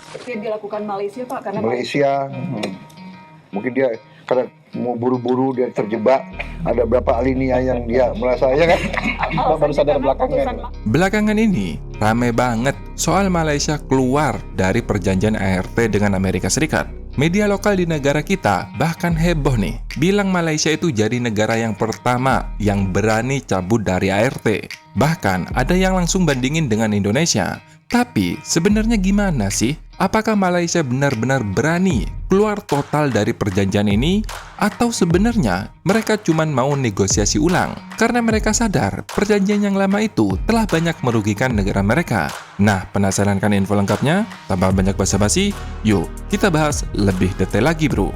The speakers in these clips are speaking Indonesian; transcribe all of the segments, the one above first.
Yang dilakukan Malaysia, Pak, karena Malaysia, mungkin dia karena mau buru-buru dia terjebak. Ada berapa alinea yang dia merasa ya kan? Baru sadar Belakangan ini rame banget soal Malaysia keluar dari perjanjian ART dengan Amerika Serikat. Media lokal di negara kita bahkan heboh nih, bilang Malaysia itu jadi negara yang pertama yang berani cabut dari ART. Bahkan ada yang langsung bandingin dengan Indonesia. Tapi sebenarnya gimana sih? Apakah Malaysia benar-benar berani keluar total dari perjanjian ini? Atau sebenarnya mereka cuma mau negosiasi ulang? Karena mereka sadar perjanjian yang lama itu telah banyak merugikan negara mereka. Nah, penasaran kan info lengkapnya? Tanpa banyak basa-basi, yuk kita bahas lebih detail lagi bro.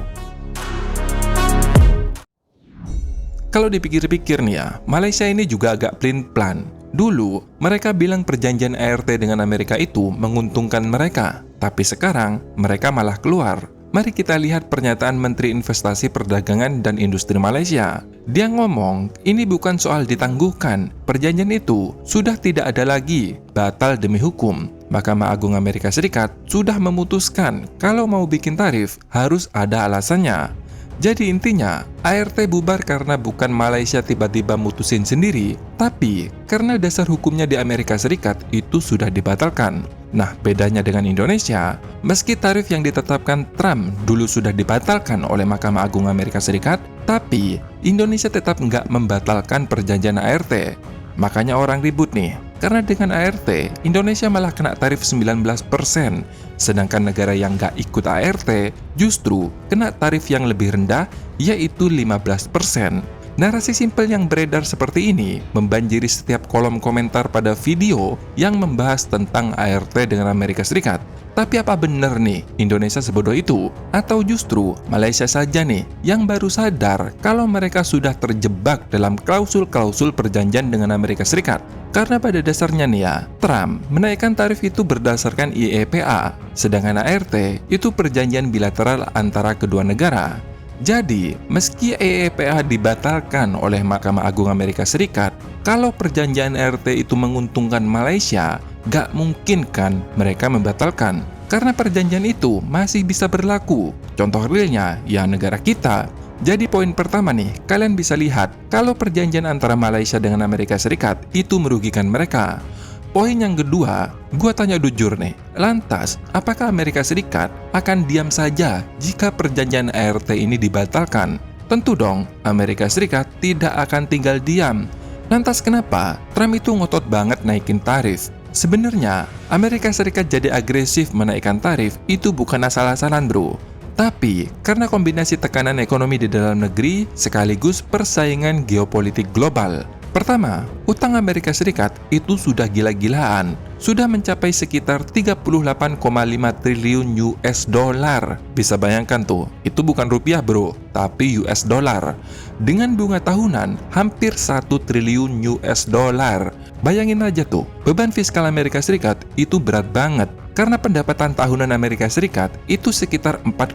Kalau dipikir-pikir nih ya, Malaysia ini juga agak pelin-pelan. Dulu, mereka bilang perjanjian ART dengan Amerika itu menguntungkan mereka. Tapi sekarang, mereka malah keluar. Mari kita lihat pernyataan Menteri Investasi Perdagangan dan Industri Malaysia. Dia ngomong, ini bukan soal ditangguhkan. Perjanjian itu sudah tidak ada lagi, batal demi hukum. Mahkamah Agung Amerika Serikat sudah memutuskan kalau mau bikin tarif harus ada alasannya. Jadi intinya, ART bubar karena bukan Malaysia tiba-tiba mutusin sendiri, tapi karena dasar hukumnya di Amerika Serikat itu sudah dibatalkan. Nah, bedanya dengan Indonesia, meski tarif yang ditetapkan Trump dulu sudah dibatalkan oleh Mahkamah Agung Amerika Serikat, tapi Indonesia tetap nggak membatalkan perjanjian ART. Makanya orang ribut nih, karena dengan ART, Indonesia malah kena tarif 19%, sedangkan negara yang nggak ikut ART justru kena tarif yang lebih rendah, yaitu 15%. Narasi simpel yang beredar seperti ini membanjiri setiap kolom komentar pada video yang membahas tentang ART dengan Amerika Serikat. Tapi apa benar nih Indonesia sebodoh itu? Atau justru Malaysia saja nih yang baru sadar kalau mereka sudah terjebak dalam klausul-klausul perjanjian dengan Amerika Serikat? Karena pada dasarnya nih ya, Trump menaikkan tarif itu berdasarkan IEPA, sedangkan ART itu perjanjian bilateral antara kedua negara. Jadi, meski IEPA dibatalkan oleh Mahkamah Agung Amerika Serikat, kalau perjanjian ART itu menguntungkan Malaysia, gak mungkin kan mereka membatalkan. Karena perjanjian itu masih bisa berlaku. Contoh realnya, ya negara kita. Jadi poin pertama nih, kalian bisa lihat kalau perjanjian antara Malaysia dengan Amerika Serikat itu merugikan mereka. Poin yang kedua, gua tanya jujur nih, lantas apakah Amerika Serikat akan diam saja jika perjanjian ART ini dibatalkan? Tentu dong, Amerika Serikat tidak akan tinggal diam. Lantas kenapa Trump itu ngotot banget naikin tarif? Sebenarnya, Amerika Serikat jadi agresif menaikkan tarif itu bukan asal-asalan bro. Tapi, karena kombinasi tekanan ekonomi di dalam negeri sekaligus persaingan geopolitik global. Pertama, utang Amerika Serikat itu sudah gila-gilaan. Sudah mencapai sekitar 38,5 triliun US dollar. Bisa bayangkan tuh, itu bukan rupiah bro, tapi US dollar. Dengan bunga tahunan hampir 1 triliun US dollar. Bayangin aja tuh, beban fiskal Amerika Serikat itu berat banget. Karena pendapatan tahunan Amerika Serikat itu sekitar 4,8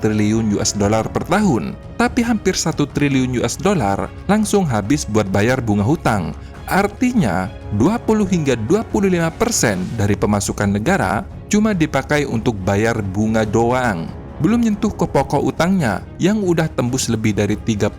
triliun US dollar per tahun. Tapi hampir 1 triliun US dollar langsung habis buat bayar bunga hutang. Artinya, 20 hingga 25% dari pemasukan negara cuma dipakai untuk bayar bunga doang. Belum nyentuh ke pokok utangnya yang udah tembus lebih dari 38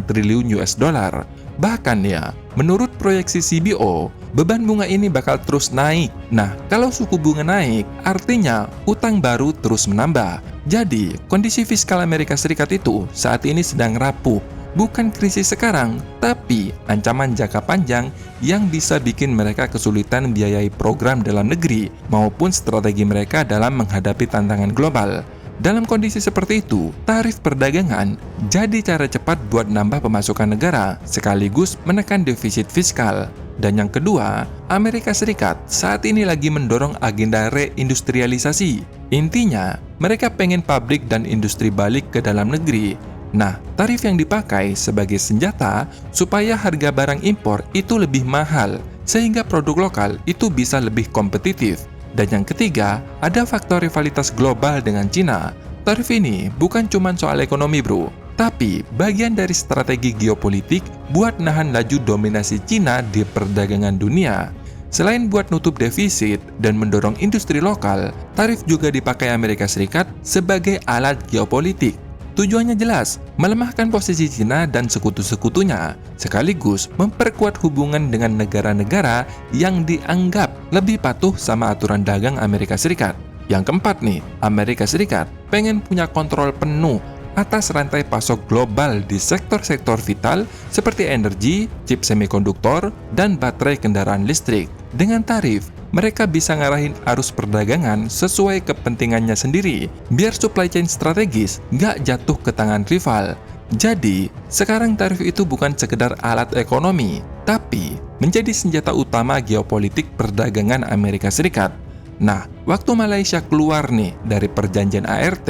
triliun US dollar. Bahkan ya, menurut proyeksi CBO, beban bunga ini bakal terus naik. Nah, kalau suku bunga naik, artinya utang baru terus menambah. Jadi, kondisi fiskal Amerika Serikat itu saat ini sedang rapuh. Bukan krisis sekarang, tapi ancaman jangka panjang yang bisa bikin mereka kesulitan biayai program dalam negeri maupun strategi mereka dalam menghadapi tantangan global. Dalam kondisi seperti itu, tarif perdagangan jadi cara cepat buat nambah pemasukan negara sekaligus menekan defisit fiskal. Dan yang kedua, Amerika Serikat saat ini lagi mendorong agenda reindustrialisasi. Intinya, mereka pengen pabrik dan industri balik ke dalam negeri. Nah, tarif yang dipakai sebagai senjata supaya harga barang impor itu lebih mahal, sehingga produk lokal itu bisa lebih kompetitif. Dan yang ketiga, ada faktor rivalitas global dengan Cina. Tarif ini bukan cuma soal ekonomi bro, tapi bagian dari strategi geopolitik buat nahan laju dominasi Cina di perdagangan dunia. Selain buat nutup defisit dan mendorong industri lokal, tarif juga dipakai Amerika Serikat sebagai alat geopolitik. Tujuannya jelas, melemahkan posisi Cina dan sekutu-sekutunya, sekaligus memperkuat hubungan dengan negara-negara yang dianggap lebih patuh sama aturan dagang Amerika Serikat. Yang keempat nih, Amerika Serikat pengen punya kontrol penuh atas rantai pasok global di sektor-sektor vital seperti energi, chip semikonduktor, dan baterai kendaraan listrik. Dengan tarif, mereka bisa ngarahin arus perdagangan sesuai kepentingannya sendiri, biar supply chain strategis nggak jatuh ke tangan rival. Jadi, sekarang tarif itu bukan sekedar alat ekonomi, tapi menjadi senjata utama geopolitik perdagangan Amerika Serikat. Nah, waktu Malaysia keluar nih dari perjanjian ART,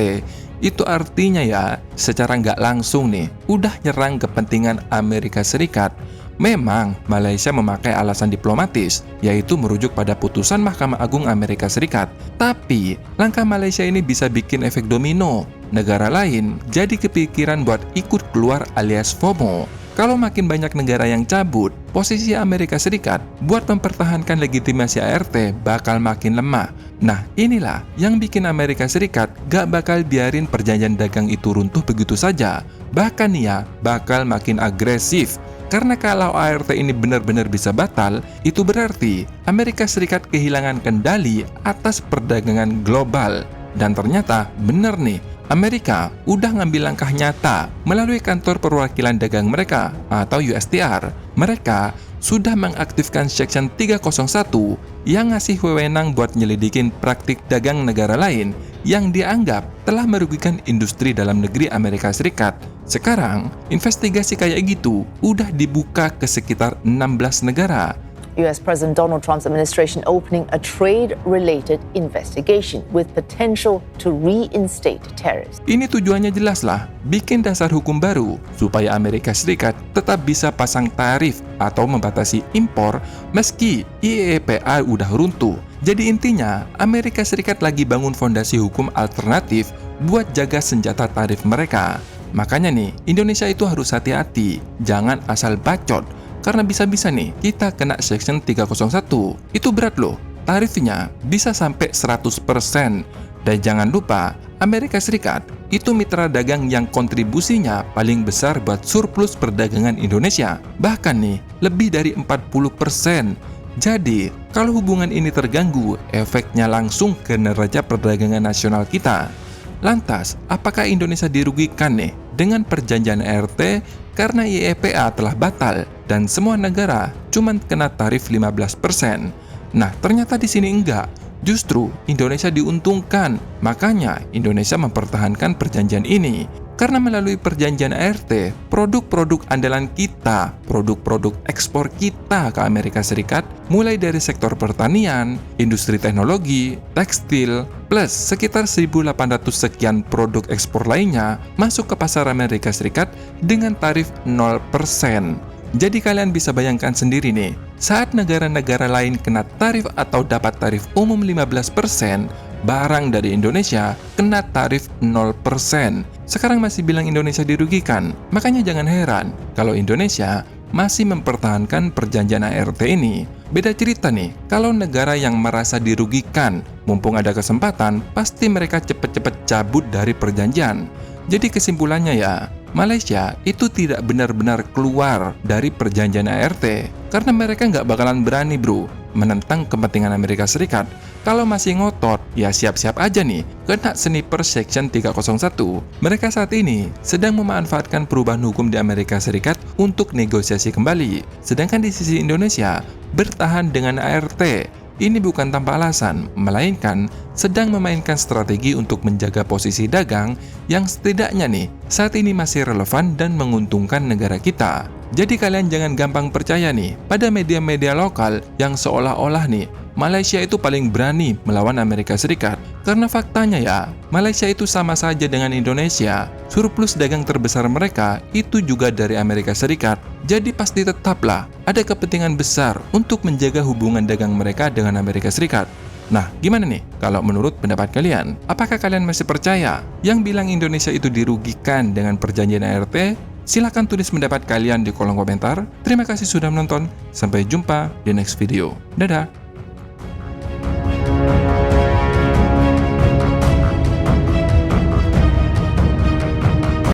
itu artinya ya, secara nggak langsung nih, udah nyerang kepentingan Amerika Serikat. Memang, Malaysia memakai alasan diplomatis, yaitu merujuk pada putusan Mahkamah Agung Amerika Serikat. Tapi, langkah Malaysia ini bisa bikin efek domino. Negara lain jadi kepikiran buat ikut keluar alias FOMO. Kalau makin banyak negara yang cabut, posisi Amerika Serikat buat mempertahankan legitimasi ART bakal makin lemah. Nah, inilah yang bikin Amerika Serikat gak bakal biarin perjanjian dagang itu runtuh begitu saja. Bahkan ya, bakal makin agresif. Karena kalau ART ini benar-benar bisa batal, itu berarti Amerika Serikat kehilangan kendali atas perdagangan global. Dan ternyata benar nih, Amerika udah ngambil langkah nyata melalui kantor perwakilan dagang mereka atau USTR. Mereka sudah mengaktifkan Section 301 yang ngasih wewenang buat nyelidikin praktik dagang negara lain yang dianggap telah merugikan industri dalam negeri Amerika Serikat. Sekarang, investigasi kayak gitu udah dibuka ke sekitar 16 negara. US President Donald Trump's administration opening a trade-related investigation with potential to reinstate tariffs. Ini tujuannya jelas lah, bikin dasar hukum baru supaya Amerika Serikat tetap bisa pasang tarif atau membatasi impor meski IEEPA udah runtuh. Jadi intinya, Amerika Serikat lagi bangun fondasi hukum alternatif buat jaga senjata tarif mereka. Makanya nih, Indonesia itu harus hati-hati, jangan asal bacot. Karena bisa-bisa nih, kita kena Section 301. Itu berat loh, tarifnya bisa sampai 100%. Dan jangan lupa, Amerika Serikat itu mitra dagang yang kontribusinya paling besar buat surplus perdagangan Indonesia. Bahkan nih, lebih dari 40%. Jadi, kalau hubungan ini terganggu, efeknya langsung ke neraca perdagangan nasional kita. Lantas, apakah Indonesia dirugikan nih dengan perjanjian ART karena IEEPA telah batal dan semua negara cuma kena tarif 15%? Nah, ternyata di sini enggak. Justru Indonesia diuntungkan. Makanya Indonesia mempertahankan perjanjian ini. Karena melalui perjanjian ART, produk-produk andalan kita, produk-produk ekspor kita ke Amerika Serikat, mulai dari sektor pertanian, industri teknologi, tekstil, plus sekitar 1.800 sekian produk ekspor lainnya masuk ke pasar Amerika Serikat dengan tarif 0%. Jadi kalian bisa bayangkan sendiri nih, saat negara-negara lain kena tarif atau dapat tarif umum 15%, barang dari Indonesia kena tarif 0%. Sekarang masih bilang Indonesia dirugikan, makanya jangan heran kalau Indonesia masih mempertahankan perjanjian ART ini. Beda cerita nih, kalau negara yang merasa dirugikan, mumpung ada kesempatan, pasti mereka cepet-cepet cabut dari perjanjian. Jadi kesimpulannya ya, Malaysia itu tidak benar-benar keluar dari perjanjian ART karena mereka nggak bakalan berani menentang kepentingan Amerika Serikat. Kalau masih ngotot, ya siap-siap aja nih kena sniper Section 301. Mereka saat ini sedang memanfaatkan perubahan hukum di Amerika Serikat untuk negosiasi kembali. Sedangkan di sisi Indonesia bertahan dengan ART. Ini bukan tanpa alasan, melainkan sedang memainkan strategi untuk menjaga posisi dagang yang setidaknya nih saat ini masih relevan dan menguntungkan negara kita. Jadi kalian jangan gampang percaya nih pada media-media lokal yang seolah-olah nih Malaysia itu paling berani melawan Amerika Serikat. Karena faktanya ya, Malaysia itu sama saja dengan Indonesia. Surplus dagang terbesar mereka itu juga dari Amerika Serikat. Jadi pasti tetaplah ada kepentingan besar untuk menjaga hubungan dagang mereka dengan Amerika Serikat. Nah, gimana nih kalau menurut pendapat kalian? Apakah kalian masih percaya yang bilang Indonesia itu dirugikan dengan perjanjian ART? Silahkan tulis pendapat kalian di kolom komentar. Terima kasih sudah menonton. Sampai jumpa di next video. Dadah!